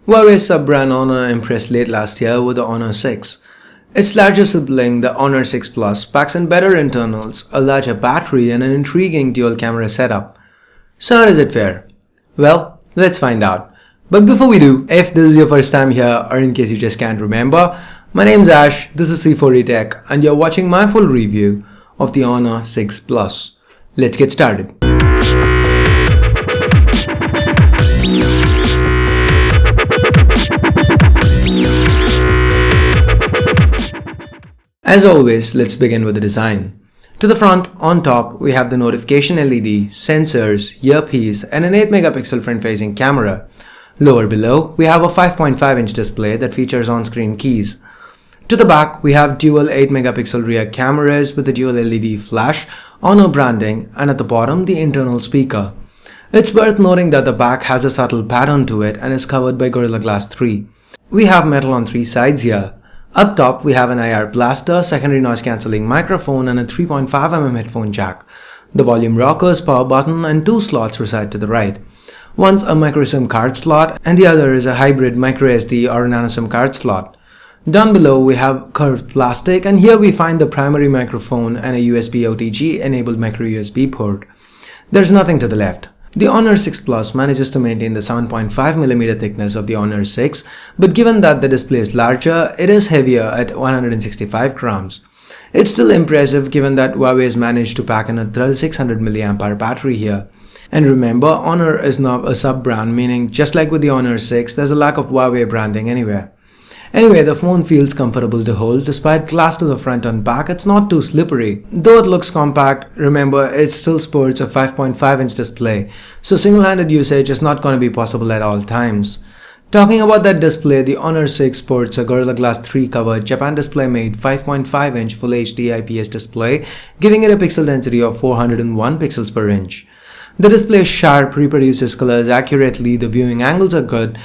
Huawei's sub-brand Honor impressed late last year with the Honor 6. Its larger sibling, the Honor 6 Plus, packs in better internals, a larger battery and an intriguing dual-camera setup. So how does it fare? Well, let's find out. But before we do, if this is your first time here or in case you just can't remember, my name's Ash, this is C4E Tech and you're watching my full review of the Honor 6 Plus. Let's get started. As always, let's begin with the design. To the front, on top, we have the notification LED, sensors, earpiece, and an 8 megapixel front-facing camera. Lower below, we have a 5.5-inch display that features on-screen keys. To the back, we have dual 8 megapixel rear cameras with the dual LED flash, Honor branding, and at the bottom, the internal speaker. It's worth noting that the back has a subtle pattern to it and is covered by Gorilla Glass 3. We have metal on three sides here. Up top, we have an IR blaster, secondary noise cancelling microphone and a 3.5mm headphone jack. The volume rockers, power button and two slots reside to the right. One's a micro SIM card slot and the other is a hybrid micro SD or nano SIM card slot. Down below, we have curved plastic and here we find the primary microphone and a USB OTG enabled micro USB port. There's nothing to the left. The Honor 6 Plus manages to maintain the 7.5mm thickness of the Honor 6, but given that the display is larger, it is heavier at 165 grams. It's still impressive given that Huawei has managed to pack in a 3600 mAh battery here. And remember, Honor is now a sub-brand, meaning just like with the Honor 6, there's a lack of Huawei branding anywhere. Anyway, the phone feels comfortable to hold. Despite glass to the front and back, it's not too slippery. Though it looks compact, remember it still sports a 5.5-inch display, so single-handed usage is not going to be possible at all times. Talking about that display, the Honor 6 sports a Gorilla Glass 3 covered Japan display made 5.5-inch Full HD IPS display, giving it a pixel density of 401 pixels per inch. The display is sharp, reproduces colors accurately, the viewing angles are good.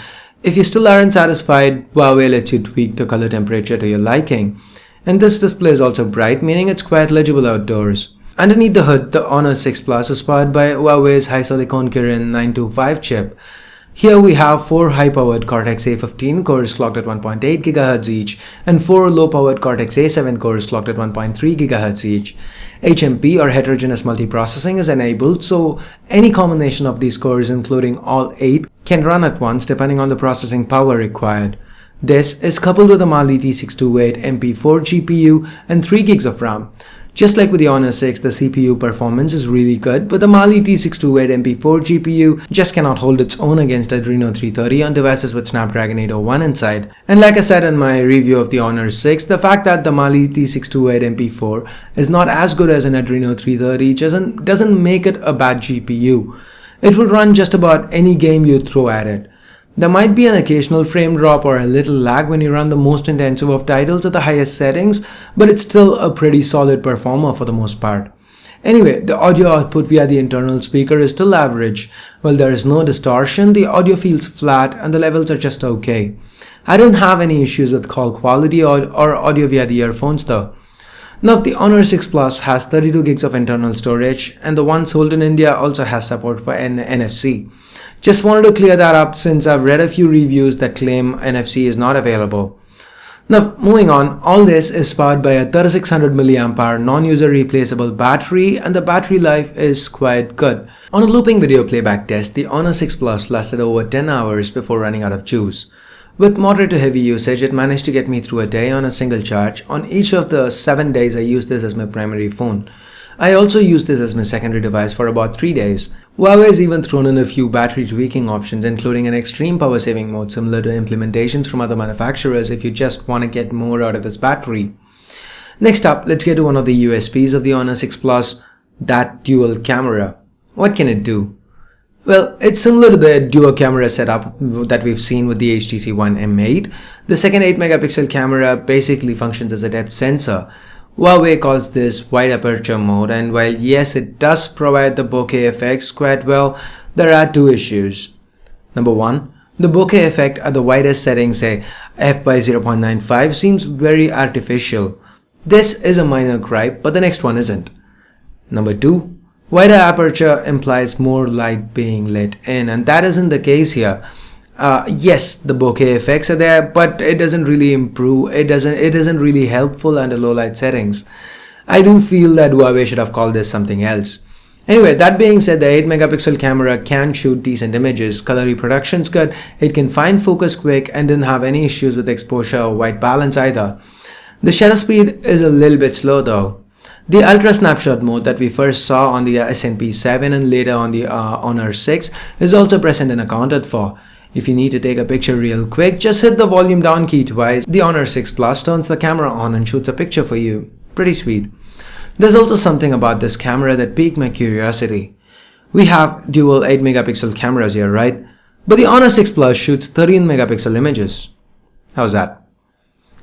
If you still aren't satisfied, Huawei lets you tweak the color temperature to your liking. And this display is also bright, meaning it's quite legible outdoors. Underneath the hood, the Honor 6 Plus is powered by Huawei's HiSilicon Kirin 925 chip. Here we have 4 high-powered Cortex A15 cores clocked at 1.8 GHz each and 4 low-powered Cortex A7 cores clocked at 1.3 GHz each. HMP or heterogeneous multiprocessing is enabled, so any combination of these cores including all 8 can run at once depending on the processing power required. This is coupled with a Mali T628 MP4 GPU and 3 GB of RAM. Just like with the Honor 6, the CPU performance is really good, but the Mali T628 MP4 GPU just cannot hold its own against Adreno 330 on devices with Snapdragon 801 inside. And like I said in my review of the Honor 6, the fact that the Mali T628 MP4 is not as good as an Adreno 330 doesn't make it a bad GPU. It will run just about any game you throw at it. There might be an occasional frame drop or a little lag when you run the most intensive of titles at the highest settings, but it's still a pretty solid performer for the most part. Anyway, the audio output via the internal speaker is still average. While there is no distortion, the audio feels flat and the levels are just okay. I don't have any issues with call quality or audio via the earphones though. Now, the Honor 6 Plus has 32 GB of internal storage and the one sold in India also has support for NFC. Just wanted to clear that up since I've read a few reviews that claim NFC is not available. Now, moving on, all this is powered by a 3600 mAh non-user replaceable battery and the battery life is quite good. On a looping video playback test, the Honor 6 Plus lasted over 10 hours before running out of juice. With moderate to heavy usage, it managed to get me through a day on a single charge. On each of the 7 days, I used this as my primary phone. I also used this as my secondary device for about 3 days. Huawei has even thrown in a few battery tweaking options, including an extreme power saving mode similar to implementations from other manufacturers if you just want to get more out of this battery. Next up, let's get to one of the USPs of the Honor 6 Plus, that dual camera. What can it do? Well, it's similar to the dual camera setup that we've seen with the HTC One M8. The second 8 megapixel camera basically functions as a depth sensor. Huawei calls this wide aperture mode, and while yes, it does provide the bokeh effects quite well, there are two issues. Number one, the bokeh effect at the widest setting, say f by 0.95, seems very artificial. This is a minor gripe, but the next one isn't. Number two, wider aperture implies more light being let in, and that isn't the case here. Yes, the bokeh effects are there, but it doesn't really improve. It isn't really helpful under low light settings. I do feel that Huawei should have called this something else. Anyway, that being said, the 8 megapixel camera can shoot decent images, color reproduction's good, it can find focus quick and didn't have any issues with exposure or white balance either. The shutter speed is a little bit slow though. The ultra snapshot mode that we first saw on the A7 and later on the Honor 6 is also present and accounted for. If you need to take a picture real quick, just hit the volume down key twice. The Honor 6 Plus turns the camera on and shoots a picture for you. Pretty sweet. There's also something about this camera that piqued my curiosity. We have dual 8 megapixel cameras here, right? But the Honor 6 Plus shoots 13 megapixel images. How's that?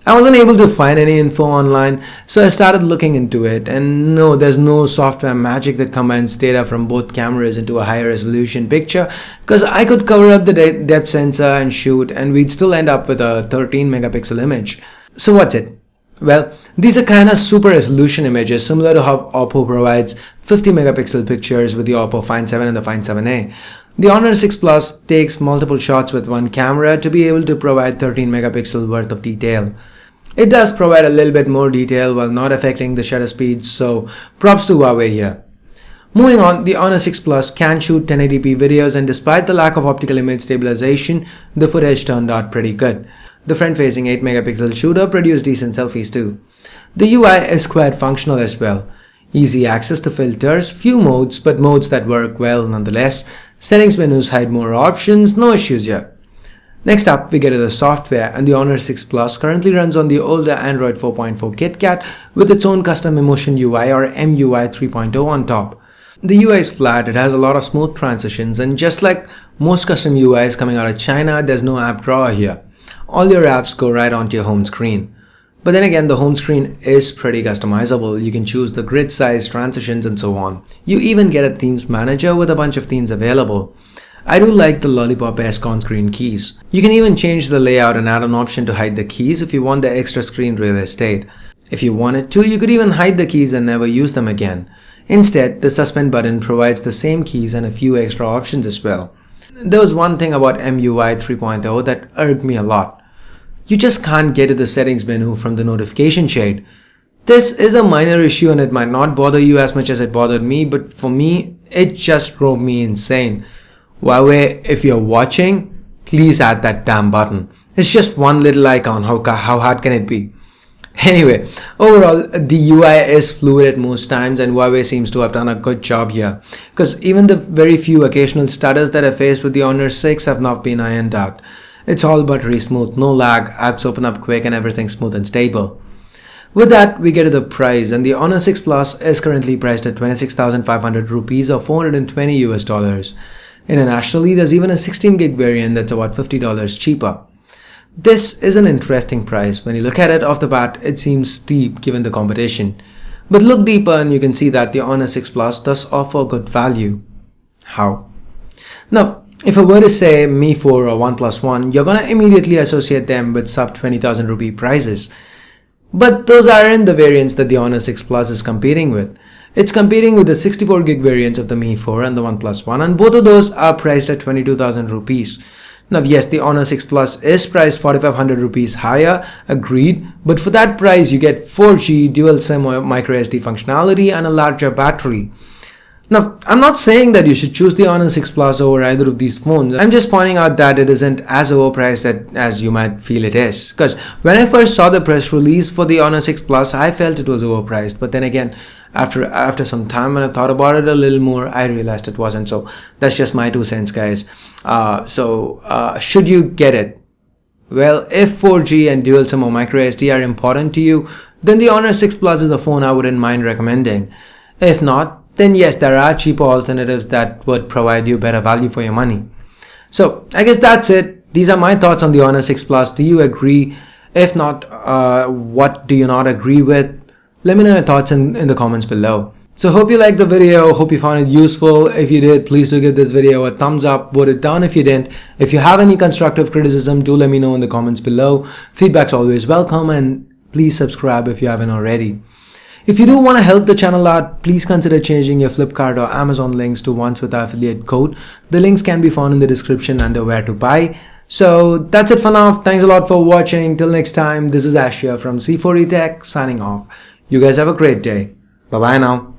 I wasn't able to find any info online, so I started looking into it, and no, there's no software magic that combines data from both cameras into a higher resolution picture, because I could cover up the depth sensor and shoot and we'd still end up with a 13 megapixel image. So what's it? Well, these are kinda super resolution images similar to how Oppo provides 50 megapixel pictures with the Oppo Find 7 and the Find 7a. The Honor 6 Plus takes multiple shots with one camera to be able to provide 13 megapixel worth of detail. It does provide a little bit more detail while not affecting the shutter speed, so props to Huawei here. Moving on, the Honor 6 Plus can shoot 1080p videos, and despite the lack of optical image stabilization, the footage turned out pretty good. The front-facing 8 megapixel shooter produced decent selfies too. The UI is quite functional as well. Easy access to filters, few modes, but modes that work well nonetheless. Settings menus hide more options, no issues here. Next up, we get to the software, and the Honor 6 Plus currently runs on the older Android 4.4 KitKat with its own custom Emotion UI or MUI 3.0 on top. The UI is flat, it has a lot of smooth transitions, and just like most custom UIs coming out of China, there's no app drawer here. All your apps go right onto your home screen. But then again, the home screen is pretty customizable. You can choose the grid size, transitions, and so on. You even get a themes manager with a bunch of themes available. I do like the Lollipop-esque on-screen keys. You can even change the layout and add an option to hide the keys if you want the extra screen real estate. If you wanted to, you could even hide the keys and never use them again. Instead, the suspend button provides the same keys and a few extra options as well. There was one thing about MUI 3.0 that irked me a lot. You just can't get to the settings menu from the notification shade. This is a minor issue and it might not bother you as much as it bothered me, but for me, it just drove me insane. Huawei, if you're watching, please add that damn button. It's just one little icon, how hard can it be? Anyway, overall, the UI is fluid at most times and Huawei seems to have done a good job here. Because even the very few occasional stutters that I faced with the Honor 6 have not been ironed out. It's all buttery smooth, no lag, apps open up quick and everything's smooth and stable. With that, we get to the price, and the Honor 6 Plus is currently priced at 26,500 rupees or $420 US. Internationally, there's even a 16 gig variant that's about $50 cheaper. This is an interesting price. When you look at it off the bat, it seems steep given the competition. But look deeper and you can see that the Honor 6 Plus does offer good value. How? Now, if I were to say Mi 4 or OnePlus One, you're gonna immediately associate them with sub 20,000 rupee prices. But those aren't the variants that the Honor 6 Plus is competing with. It's competing with the 64 gig variants of the Mi 4 and the OnePlus One, and both of those are priced at 22,000 rupees. Now yes, the Honor 6 Plus is priced 4,500 rupees higher, agreed, but for that price you get 4G dual SIM microSD functionality and a larger battery. Now, I'm not saying that you should choose the Honor 6 Plus over either of these phones. I'm just pointing out that it isn't as overpriced as you might feel it is. Because when I first saw the press release for the Honor 6 Plus, I felt it was overpriced. But then again, after some time when I thought about it a little more, I realized it wasn't. So that's just my 2 cents, guys. Should you get it? Well, if 4G and dual SIM or microSD are important to you, then the Honor 6 Plus is a phone I wouldn't mind recommending. If not, then yes, there are cheaper alternatives that would provide you better value for your money. So I guess that's it. These are my thoughts on the Honor 6 Plus. Do you agree? If not, what do you not agree with? Let me know your thoughts in the comments below. So hope you liked the video, hope you found it useful. If you did, please do give this video a thumbs up, vote it down if you didn't. If you have any constructive criticism, do let me know in the comments below. Feedback's always welcome, and please subscribe if you haven't already. If you do want to help the channel out, please consider changing your Flipkart or Amazon links to ones with our affiliate code. The links can be found in the description under where to buy. So that's it for now. Thanks a lot for watching. Till next time, this is Ashia from C4E Tech signing off. You guys have a great day. Bye bye now.